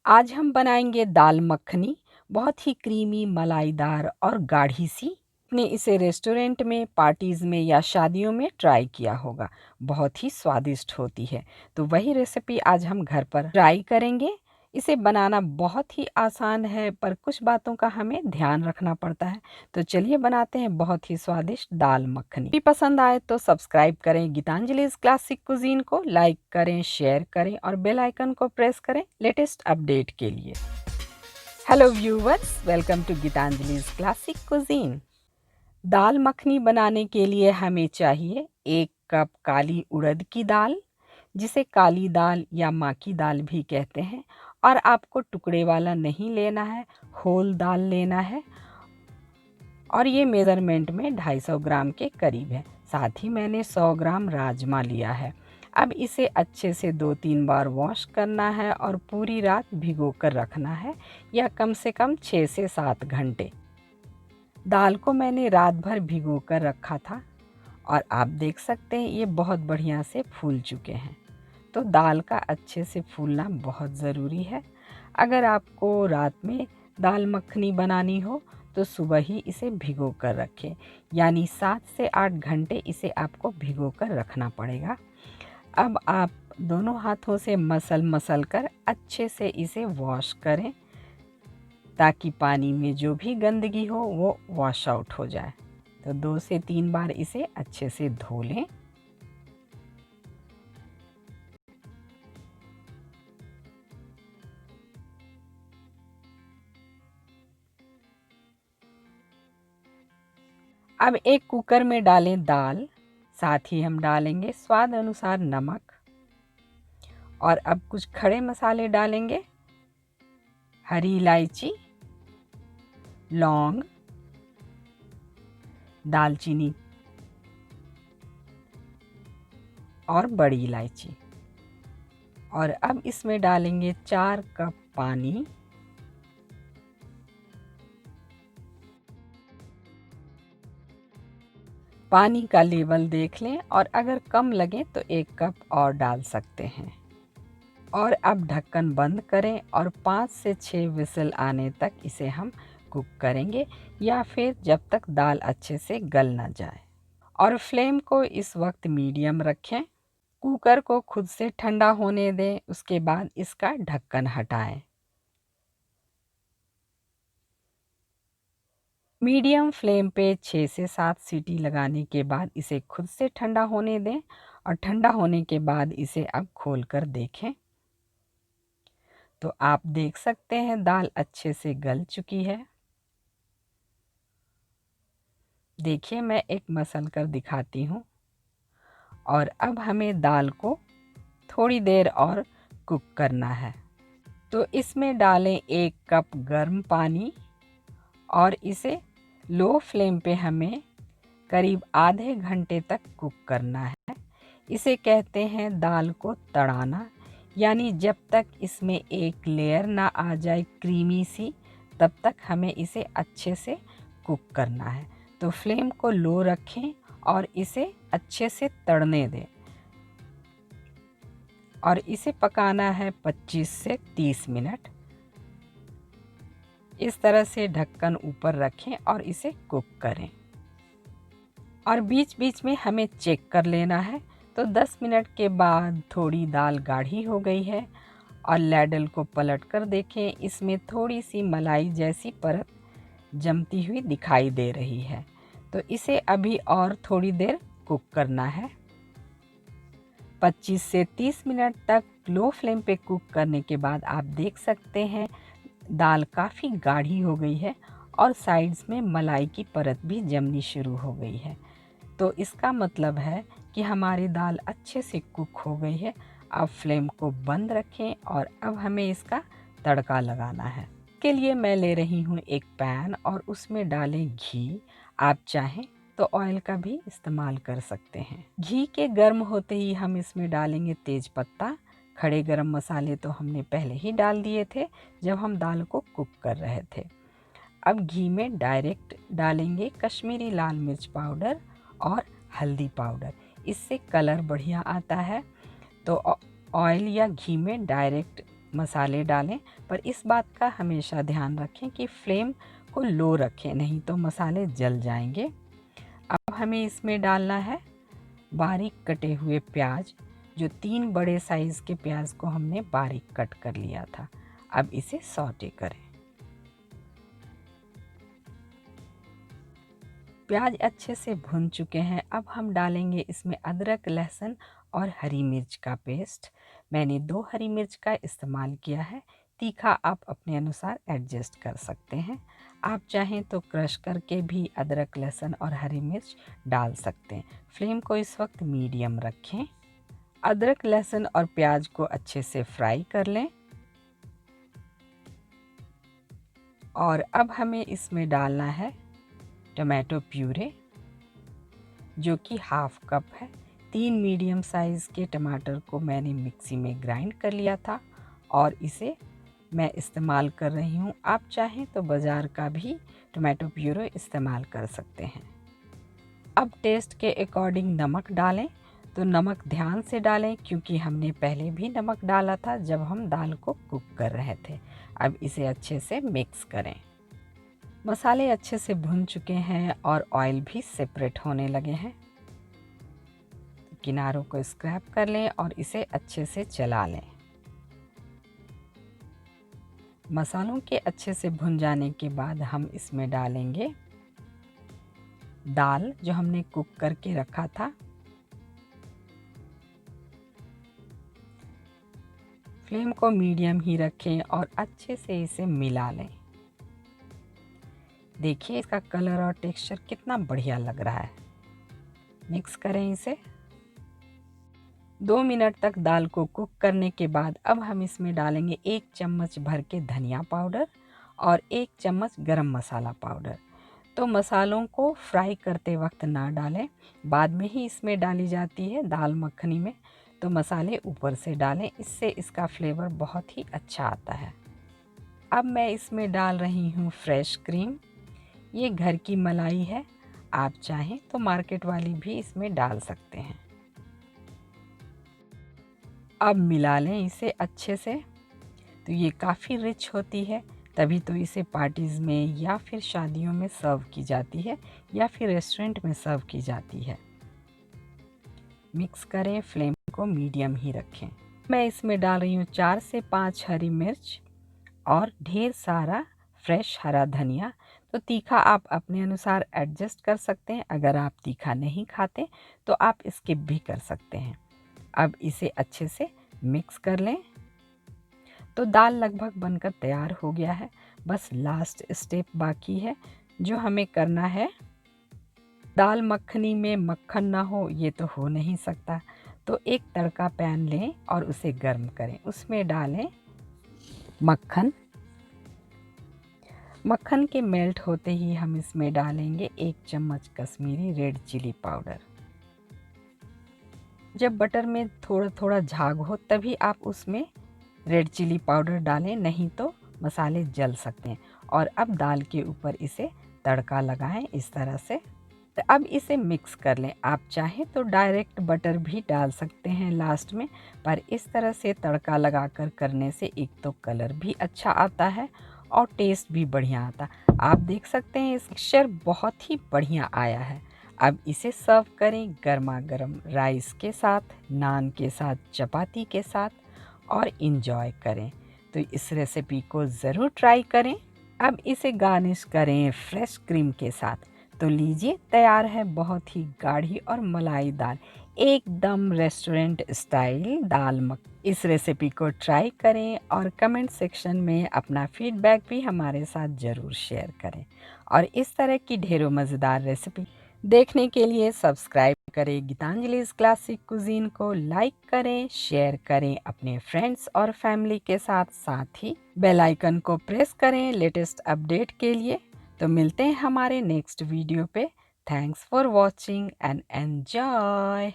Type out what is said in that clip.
आज हम बनाएंगे दाल मखनी। बहुत ही क्रीमी, मलाईदार और गाढ़ी सी। आपने इसे रेस्टोरेंट में, पार्टीज़ में या शादियों में ट्राई किया होगा। बहुत ही स्वादिष्ट होती है। तो वही रेसिपी आज हम घर पर ट्राई करेंगे। इसे बनाना बहुत ही आसान है, पर कुछ बातों का हमें ध्यान रखना पड़ता है। तो चलिए बनाते हैं बहुत ही स्वादिष्ट दाल मखनी। भी पसंद आए तो सब्सक्राइब करें गीतांजलि's क्लासिक कुजीन को, लाइक करें, शेयर करें और बेल आइकन को प्रेस करें लेटेस्ट अपडेट के लिए। Hello viewers, welcome to Geetanjali's classic cuisine. Dal makhani बनाने के लिए हमें चाहिए 1 कप काली उड़द की दाल, जिसे काली दाल या माँ की दाल भी कहते हैं। और आपको टुकड़े वाला नहीं लेना है, होल दाल लेना है। और ये मेज़रमेंट में 250 ग्राम के करीब है। साथ ही मैंने 100 ग्राम राजमा लिया है। अब इसे अच्छे से 2-3 बार वॉश करना है और पूरी रात भिगो कर रखना है, या कम से कम 6 से 7 घंटे। दाल को मैंने रात भर भिगो कर रखा था और आप देख सकते हैं ये बहुत बढ़िया से फूल चुके हैं। तो दाल का अच्छे से फूलना बहुत ज़रूरी है। अगर आपको रात में दाल मखनी बनानी हो तो सुबह ही इसे भिगो कर रखें, यानी 7 से 8 घंटे इसे आपको भिगो कर रखना पड़ेगा। अब आप दोनों हाथों से मसल कर अच्छे से इसे वॉश करें, ताकि पानी में जो भी गंदगी हो वो वॉश आउट हो जाए। तो 2 से 3 बार इसे अच्छे से धो लें। अब एक कुकर में डालें दाल, साथ ही हम डालेंगे स्वाद अनुसार नमक। और अब कुछ खड़े मसाले डालेंगे: हरी इलायची, लौंग, दालचीनी और बड़ी इलायची। और अब इसमें डालेंगे 4 कप पानी। पानी का लेवल देख लें और अगर कम लगे तो 1 कप और डाल सकते हैं। और अब ढक्कन बंद करें और 5 से 6 विसल आने तक इसे हम कुक करेंगे, या फिर जब तक दाल अच्छे से गल ना जाए। और फ्लेम को इस वक्त मीडियम रखें। कुकर को खुद से ठंडा होने दें, उसके बाद इसका ढक्कन हटाएं। मीडियम फ्लेम पे 6 से 7 सीटी लगाने के बाद इसे खुद से ठंडा होने दें। और ठंडा होने के बाद इसे अब खोल कर देखें तो आप देख सकते हैं दाल अच्छे से गल चुकी है। देखिए, मैं एक मसल कर दिखाती हूँ। और अब हमें दाल को थोड़ी देर और कुक करना है। तो इसमें डालें 1 कप गर्म पानी और इसे लो फ्लेम पे हमें करीब आधे घंटे तक कुक करना है। इसे कहते हैं दाल को तड़ाना, यानी जब तक इसमें एक लेयर ना आ जाए क्रीमी सी, तब तक हमें इसे अच्छे से कुक करना है। तो फ्लेम को लो रखें और इसे अच्छे से तड़ने दें। और इसे पकाना है 25 से 30 मिनट। इस तरह से ढक्कन ऊपर रखें और इसे कुक करें। और बीच बीच में हमें चेक कर लेना है। तो 10 मिनट के बाद थोड़ी दाल गाढ़ी हो गई है और लैडल को पलट कर देखें, इसमें थोड़ी सी मलाई जैसी परत जमती हुई दिखाई दे रही है। तो इसे अभी और थोड़ी देर कुक करना है। 25 से 30 मिनट तक लो फ्लेम पे कुक करने के बाद आप देख सकते हैं दाल काफ़ी गाढ़ी हो गई है और साइड्स में मलाई की परत भी जमनी शुरू हो गई है। तो इसका मतलब है कि हमारी दाल अच्छे से कुक हो गई है। अब फ्लेम को बंद रखें और अब हमें इसका तड़का लगाना है। के लिए मैं ले रही हूँ एक पैन और उसमें डालें घी। आप चाहें तो ऑयल का भी इस्तेमाल कर सकते हैं। घी के गर्म होते ही हम इसमें डालेंगे तेज पत्ता। खड़े गरम मसाले तो हमने पहले ही डाल दिए थे जब हम दाल को कुक कर रहे थे। अब घी में डायरेक्ट डालेंगे कश्मीरी लाल मिर्च पाउडर और हल्दी पाउडर। इससे कलर बढ़िया आता है। तो ऑयल या घी में डायरेक्ट मसाले डालें, पर इस बात का हमेशा ध्यान रखें कि फ्लेम को लो रखें, नहीं तो मसाले जल जाएंगे। अब हमें इसमें डालना है बारीक कटे हुए प्याज, जो 3 बड़े साइज़ के प्याज को हमने बारीक कट कर लिया था। अब इसे सौटे करें। प्याज अच्छे से भुन चुके हैं। अब हम डालेंगे इसमें अदरक, लहसुन और हरी मिर्च का पेस्ट। मैंने 2 हरी मिर्च का इस्तेमाल किया है। तीखा आप अपने अनुसार एडजस्ट कर सकते हैं। आप चाहें तो क्रश करके भी अदरक, लहसुन और हरी मिर्च डाल सकते हैं। फ्लेम को इस वक्त मीडियम रखें। अदरक, लहसुन और प्याज को अच्छे से फ्राई कर लें। और अब हमें इसमें डालना है टमाटो प्यूरे, जो कि हाफ कप है। 3 मीडियम साइज़ के टमाटर को मैंने मिक्सी में ग्राइंड कर लिया था और इसे मैं इस्तेमाल कर रही हूँ। आप चाहें तो बाज़ार का भी टमाटो प्यूरे इस्तेमाल कर सकते हैं। अब टेस्ट के अकॉर्डिंग नमक डालें, तो नमक ध्यान से डालें क्योंकि हमने पहले भी नमक डाला था जब हम दाल को कुक कर रहे थे। अब इसे अच्छे से मिक्स करें। मसाले अच्छे से भुन चुके हैं और ऑयल भी सेपरेट होने लगे हैं। किनारों को स्क्रैप कर लें और इसे अच्छे से चला लें। मसालों के अच्छे से भुन जाने के बाद हम इसमें डालेंगे दाल जो हमने कुक करके रखा था। फ्लेम को मीडियम ही रखें और अच्छे से इसे मिला लें। देखिए इसका कलर और टेक्सचर कितना बढ़िया लग रहा है। मिक्स करें इसे। 2 मिनट तक दाल को कुक करने के बाद अब हम इसमें डालेंगे 1 चम्मच भर के धनिया पाउडर और 1 चम्मच गरम मसाला पाउडर। तो मसालों को फ्राई करते वक्त ना डालें, बाद में ही इसमें डाली जाती है दाल मखनी में। तो मसाले ऊपर से डालें, इससे इसका फ्लेवर बहुत ही अच्छा आता है। अब मैं इसमें डाल रही हूँ फ्रेश क्रीम। ये घर की मलाई है, आप चाहें तो मार्केट वाली भी इसमें डाल सकते हैं। अब मिला लें इसे अच्छे से। तो ये काफ़ी रिच होती है, तभी तो इसे पार्टीज़ में या फिर शादियों में सर्व की जाती है या फिर रेस्टोरेंट में सर्व की जाती है। मिक्स करें, फ्लेम को मीडियम ही रखें। मैं इसमें डाल रही हूँ 4 से 5 हरी मिर्च और ढेर सारा फ्रेश हरा धनिया। तो तीखा आप अपने अनुसार एडजस्ट कर सकते हैं। अगर आप तीखा नहीं खाते तो आप स्किप भी कर सकते हैं। अब इसे अच्छे से मिक्स कर लें। तो दाल लगभग बनकर तैयार हो गया है। बस लास्ट स्टेप बाकी है जो हमें करना है। दाल मखनी में मक्खन ना हो ये तो हो नहीं सकता। तो एक तड़का पैन लें और उसे गर्म करें। उसमें डालें मक्खन। मक्खन के मेल्ट होते ही हम इसमें डालेंगे 1 चम्मच कश्मीरी रेड चिली पाउडर। जब बटर में थोड़ा थोड़ा झाग हो तभी आप उसमें रेड चिली पाउडर डालें, नहीं तो मसाले जल सकते हैं। और अब दाल के ऊपर इसे तड़का लगाएं इस तरह से। अब इसे मिक्स कर लें। आप चाहें तो डायरेक्ट बटर भी डाल सकते हैं लास्ट में, पर इस तरह से तड़का लगाकर करने से एक तो कलर भी अच्छा आता है और टेस्ट भी बढ़िया आता। आप देख सकते हैं इस टेक्सचर बहुत ही बढ़िया आया है। अब इसे सर्व करें गर्मा गर्म राइस के साथ, नान के साथ, चपाती के साथ और इन्जॉय करें। तो इस रेसिपी को ज़रूर ट्राई करें। अब इसे गार्निश करें फ्रेश क्रीम के साथ। तो लीजिए तैयार है बहुत ही गाढ़ी और मलाईदार एकदम रेस्टोरेंट स्टाइल दाल मखनी। इस रेसिपी को ट्राई करें और कमेंट सेक्शन में अपना फीडबैक भी हमारे साथ ज़रूर शेयर करें। और इस तरह की ढेरों मज़ेदार रेसिपी देखने के लिए सब्सक्राइब करें गीतांजलि's क्लासिक कुजीन को, लाइक करें, शेयर करें अपने फ्रेंड्स और फैमिली के साथ। साथ ही बेल आइकन को प्रेस करें लेटेस्ट अपडेट के लिए। तो मिलते हैं हमारे नेक्स्ट वीडियो पे। Thanks for watching and enjoy.